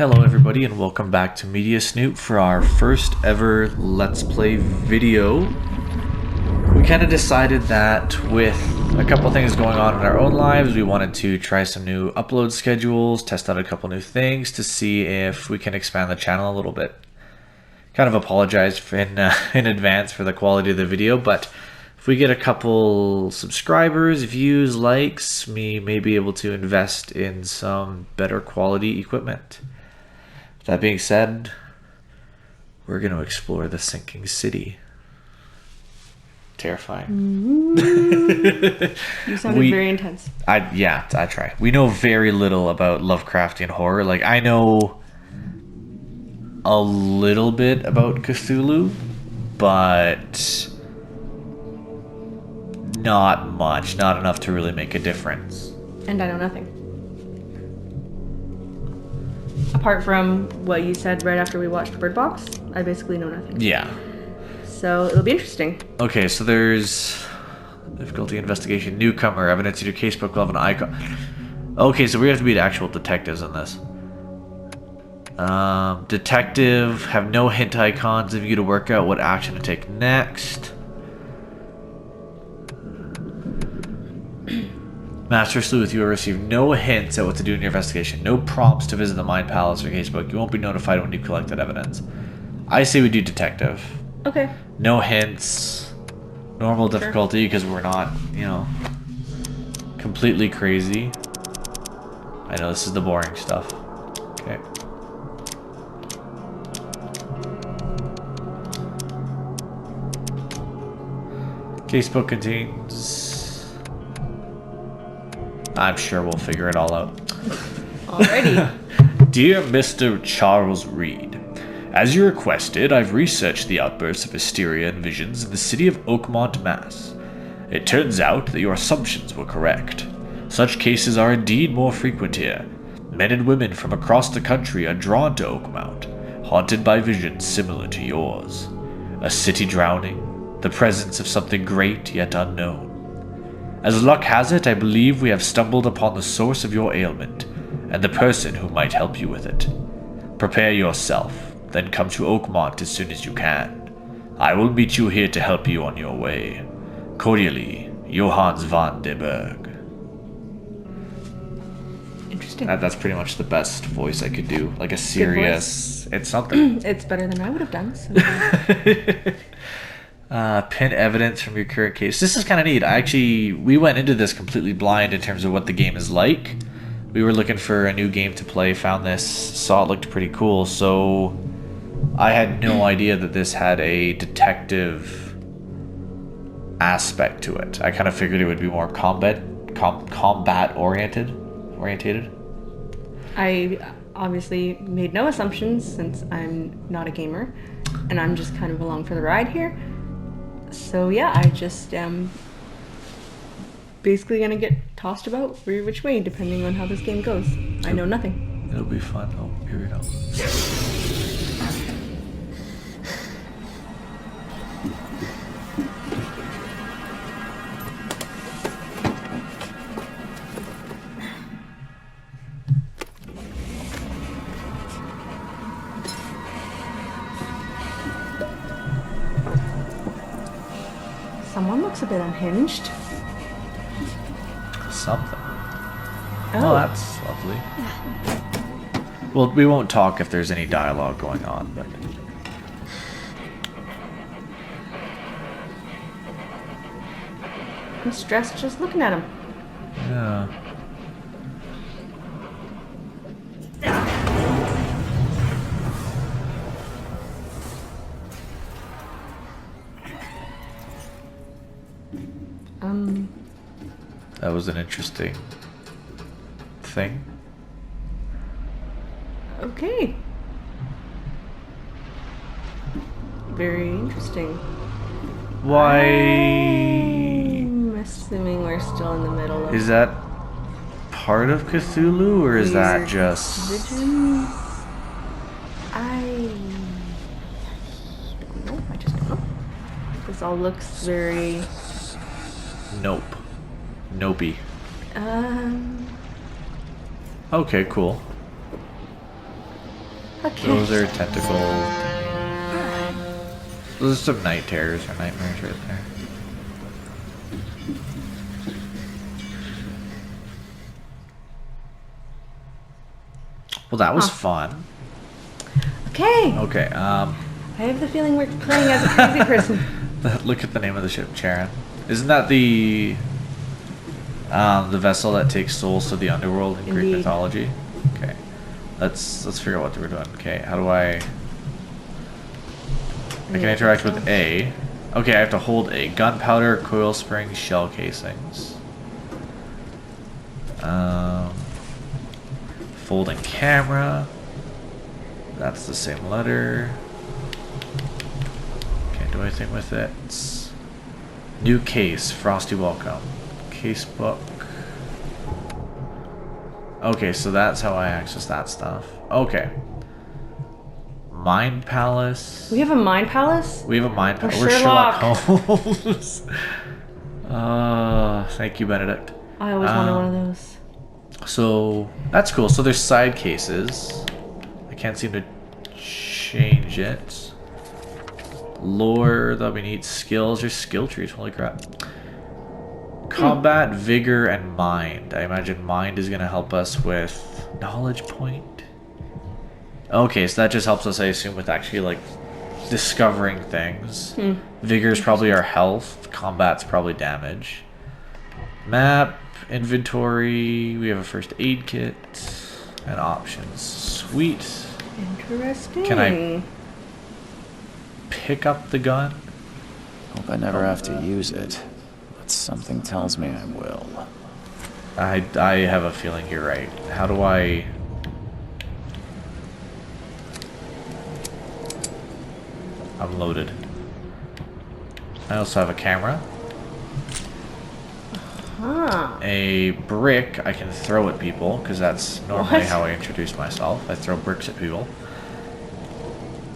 Hello everybody and welcome back to MediaSnoop for our first ever Let's Play video. We kind of decided that with a couple things going on in our own lives, we wanted to try some new upload schedules, test out a couple new things to see if we can expand the channel a little bit. Kind of apologize in advance for the quality of the video, but if we get a couple subscribers, views, likes, we may be able to invest in some better quality equipment. That being said, we're going to explore the sinking city. Terrifying. You sounded very intense. Yeah, I try. We know very little about Lovecraftian horror. Like, I know a little bit about Cthulhu, but not much. Not enough to really make a difference. And I know nothing. Apart from what you said right after we watched Bird Box, I basically know nothing. Yeah. So it'll be interesting. Okay, so there's difficulty investigation, newcomer, evidence in your casebook will have an icon. Okay, so we have to be the actual detectives in this. Detective, have no hint icons of you to work out what action to take next. Master Sleuth, you will receive no hints at what to do in your investigation. No prompts to visit the Mind Palace or casebook. You won't be notified when you've collected evidence. I say we do detective. Okay. No hints. Normal difficulty because we're not, you know, completely crazy. I know this is the boring stuff. Okay. Casebook contains... I'm sure we'll figure it all out. Alrighty. Dear Mr. Charles Reed, as you requested, I've researched the outbursts of hysteria and visions in the city of Oakmont, Mass. It turns out that your assumptions were correct. Such cases are indeed more frequent here. Men and women from across the country are drawn to Oakmont, haunted by visions similar to yours. A city drowning, the presence of something great yet unknown. As luck has it, I believe we have stumbled upon the source of your ailment, and the person who might help you with it. Prepare yourself, then come to Oakmont as soon as you can. I will meet you here to help you on your way. Cordially, Johannes van den Berg. Interesting. That's pretty much the best voice I could do. Like a serious... It's something. It's better than I would have done. So. Pin evidence from your current case. This is kind of neat. We went into this completely blind in terms of what the game is like. We were looking for a new game to play, found this, saw it looked pretty cool, so I had no idea that this had a detective aspect to it. I kind of figured it would be more combat oriented. I obviously made no assumptions since I'm not a gamer, and I'm just kind of along for the ride here. So yeah, I just am basically gonna get tossed about every which way depending on how this game goes. I know nothing. It'll be fun. Oh, here we go. Someone looks a bit unhinged. Something. Oh, Well, that's lovely. Well, we won't talk if there's any dialogue going on, but... I'm stressed just looking at him. Yeah. That was an interesting thing. Okay. Very interesting. Why... I'm assuming we're still in the middle of... Is that part of Cthulhu, or is that weird just... visions? I don't know. I just don't know. This all looks very... Nope. Nopey. Okay, cool. Okay. Those are tentacles. Those are some night terrors or nightmares right there. Well, that was fun. Okay. Okay, I have the feeling we're playing as a crazy person. look at the name of the ship, Charon. Isn't that the vessel that takes souls to the underworld in Greek Indeed. mythology? Okay, let's figure out what we're doing. Okay, how do I can interact with A. Okay, I have to hold A. Gunpowder, coil springs, shell casings. Folding camera. That's the same letter. Can't do anything with it. New case, Frosty Welcome. Case book. Okay, so that's how I access that stuff. Okay. Mind Palace. We have a mind palace? We have a mind palace. We're We're Sherlock. Holmes. Thank you, Benedict. I always wanted one of those. So that's cool. So there's side cases. I can't seem to change it. Lore, that'll be neat. Skills, there's skill trees. Holy crap. Combat, vigor, and mind. I imagine mind is going to help us with knowledge point. Okay, so that just helps us, I assume, with actually like discovering things. Vigor is probably our health. Combat's probably damage. Map, inventory. We have a first aid kit and options. Sweet. Interesting. Can I pick up the gun? Hope I never have to use it, but something tells me I will. I have a feeling you're right. How do I... I'm loaded. I also have a camera. A brick I can throw at people, because that's normally how I introduce myself. I throw bricks at people.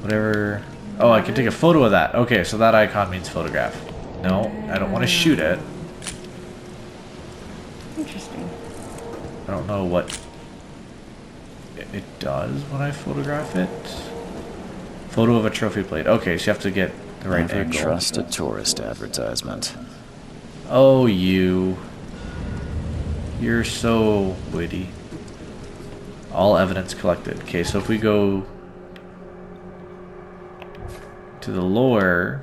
Whatever... Oh, I can take a photo of that. Okay, so that icon means photograph. No, I don't want to shoot it. Interesting. I don't know what it does when I photograph it. Photo of a trophy plate. Okay, so you have to get the right Never angle. trust a tourist advertisement. Oh, you. You're so witty. All evidence collected. Okay, so if we go to the lore...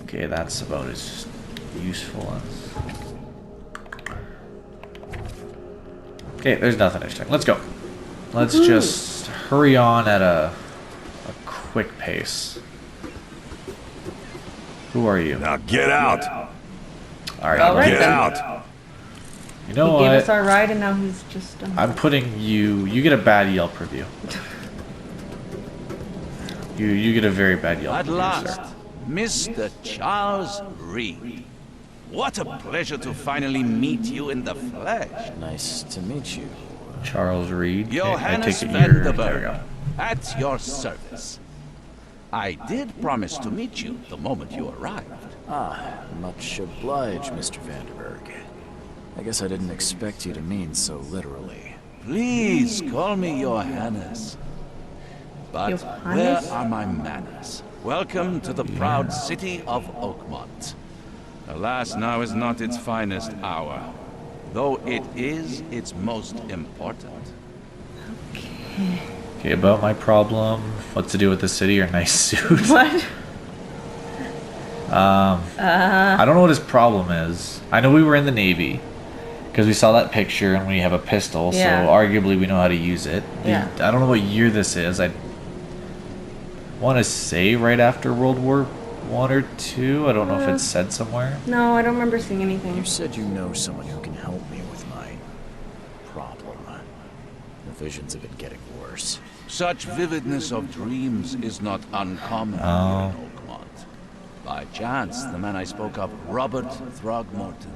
Okay, that's about as useful as... Okay, there's nothing interesting. Let's go. Let's just hurry on at a quick pace. Who are you? Now get out! Alright, All right, Get then. out! You know He gave us what? our ride and now he's just... I'm putting you... You get a bad Yelp review. You get a very bad Yelp At review, last, sir. Mr. Charles Reed. What a pleasure to finally meet you in the flesh. Nice to meet you. Charles Reed. Okay, I Johannes take it van you're... der There we go. Berg, at your service. I did promise to meet you the moment you arrived. Ah, much obliged, Mr. Vanderberg. I guess I didn't expect you to mean so literally. Please call me Johannes. But where Johannes? are my manners? Welcome to the proud city of Oakmont. Alas, now is not its finest hour, though it is its most important. Okay, about my problem. What's to do with the city or nice suit? What? I don't know what his problem is. I know we were in the Navy. Because we saw that picture and we have a pistol, Yeah. so arguably we know how to use it. Yeah. I don't know what year this is. I want to say right after World War I or II. I don't know if it's said somewhere. No, I don't remember seeing anything. You said you know someone who can help me with my problem. The visions have been getting worse. Such vividness of dreams is not uncommon here in Oakmont. By chance, the man I spoke of, Robert Throgmorton,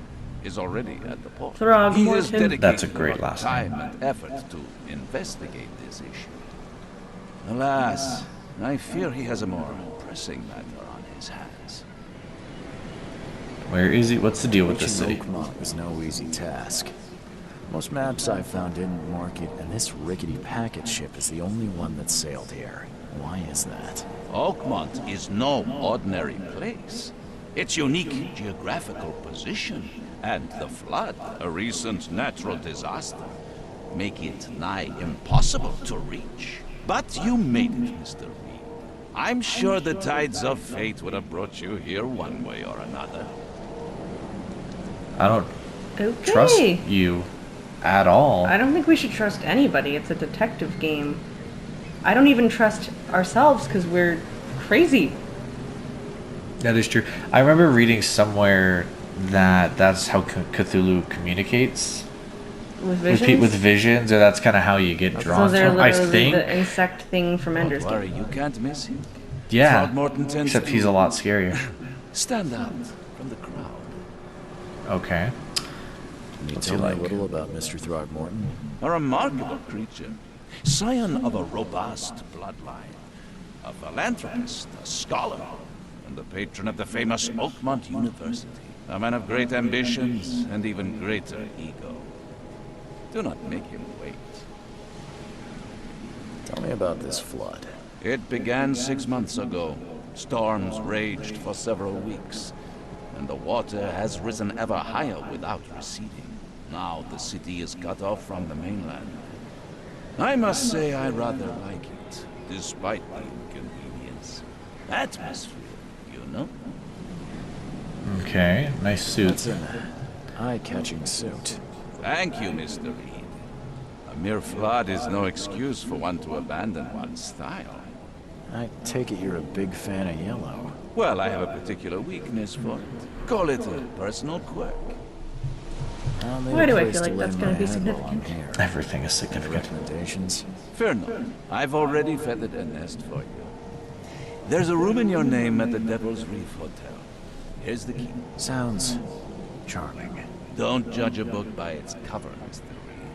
is already at the port. Throgmorton. He is dedicated That's a great a lot of last time and effort to investigate this issue. Alas, I fear he has a more pressing matter on his hands. Where is he? What's the deal with this Reaching city? Oakmont was no easy task. Most maps I've found didn't mark it, and this rickety packet ship is the only one that sailed here. Why is that? Oakmont is no ordinary place. Its unique geographical position and the flood, a recent natural disaster, make it nigh impossible to reach. But you made it, Mr. Reed. I'm sure the tides of fate would have brought you here one way or another. I don't Okay. trust you at all. I don't think we should trust anybody. It's a detective game. I don't even trust ourselves because we're crazy. That is true. I remember reading somewhere that that's how Cthulhu communicates With with, visions? with visions, or that's kind of how you get So drawn they're from. I literally think. the insect thing from Ender's Don't worry, Game. you can't miss him. Yeah. Throgmorton tends Except to he's a lot scarier. stand out from the crowd. Okay. Can you What's tell he me like? a little about Mr. Throgmorton? A remarkable creature, scion of a robust bloodline, a philanthropist, a scholar, and the patron of the famous Oakmont University. A man of great ambitions and even greater ego. Do not make him wait. Tell me about this flood. It began 6 months ago. Storms raged for several weeks, and the water has risen ever higher without receding. Now the city is cut off from the mainland. I must say I rather like it, despite the inconvenience. Atmosphere, you know? Okay. Nice suit. That's an eye-catching suit. Thank you, Mr. Reed. A mere flood is no excuse for one to abandon one's style. I take it you're a big fan of yellow. Well, I have a particular weakness for it. Call it a personal quirk. I'll need Why a do I place feel to like lay that's my gonna be head while I'm significant? here. Everything is Any significant. recommendations? Fear not. I've already feathered a nest for you. There's a room in your name at the Devil's Reef Hotel. Here's the key. Sounds charming. Don't judge a book by its cover, Mr. Reed.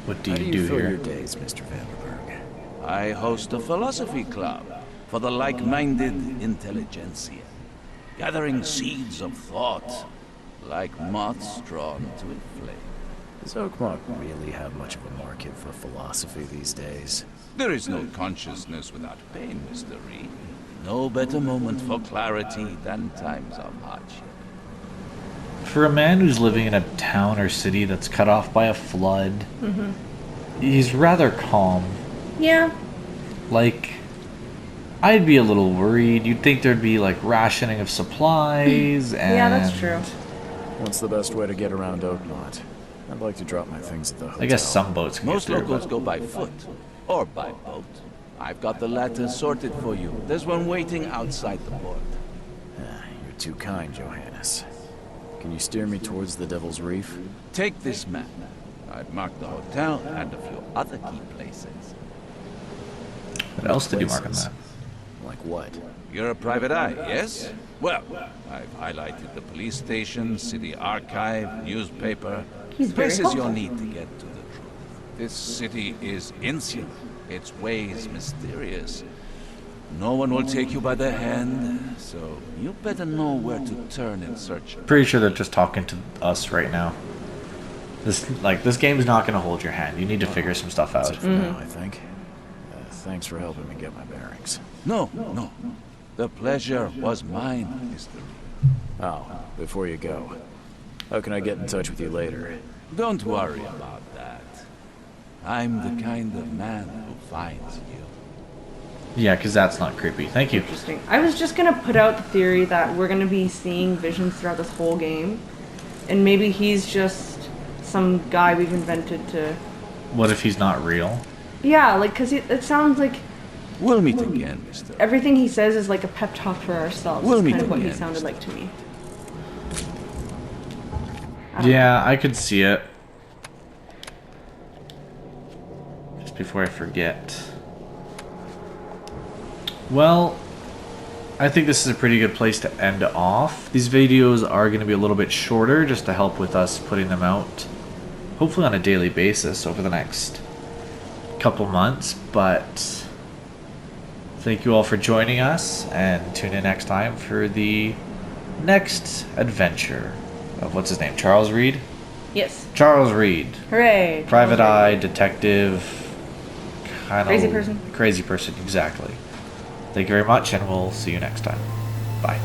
What do How you do you do fill here? your days, Mr. Vanderberg? I host a philosophy club for the like-minded intelligentsia, gathering seeds of thought, like moths drawn to a flame. Does Oakmont really have much of a market for philosophy these days? There is no consciousness without pain, Mr. Reed. No better moment for clarity than times of hardship. For a man who's living in a town or city that's cut off by a flood, he's rather calm. Yeah. Like, I'd be a little worried. You'd think there'd be like rationing of supplies and Yeah, that's true. What's the best way to get around Oakmont? I'd like to drop my things at the hotel. I guess some boats can Most get through, locals but go by foot or by boat. I've got the latter sorted for you. There's one waiting outside the port. You're too kind, Johannes. Can you steer me towards the Devil's Reef? Take this map. I've marked the hotel and a few other key places. what else did you mark on Places. that? Like what? You're a private eye, yes? Well, I've highlighted the police station, city archive, newspaper. He's very Places you'll helpful. need to get to the truth. This city is insular, its ways mysterious. No one will take you by the hand, so you better know where to turn in search. Pretty sure they're just talking to us right now. This game's not going to hold your hand. You need to figure some stuff That's out. it for now, I think. Thanks for helping me get my bearings. No. The pleasure was mine, Mr. Reed. Oh, before you go, how can I get in touch with you later? Don't worry about that. I'm the kind of man who finds you. Yeah, because that's not creepy. Thank you. Interesting. I was just gonna put out the theory that we're gonna be seeing visions throughout this whole game, and maybe he's just some guy we've invented to. What if he's not real? Yeah, like, cause it sounds like We'll meet again, Mr. everything he says is like a pep talk for ourselves. We'll That's meet kind of what he again. sounded like to me. Yeah, I could see it. Just before I forget. Well, I think this is a pretty good place to end off. These videos are going to be a little bit shorter just to help with us putting them out, hopefully on a daily basis over the next couple months. But thank you all for joining us, and tune in next time for the next adventure what's his name? Charles Reed? Yes. Charles Reed. Hooray. Private Charles eye, Reed. detective, kind of... Crazy person. Crazy person, exactly. Thank you very much, and we'll see you next time. Bye.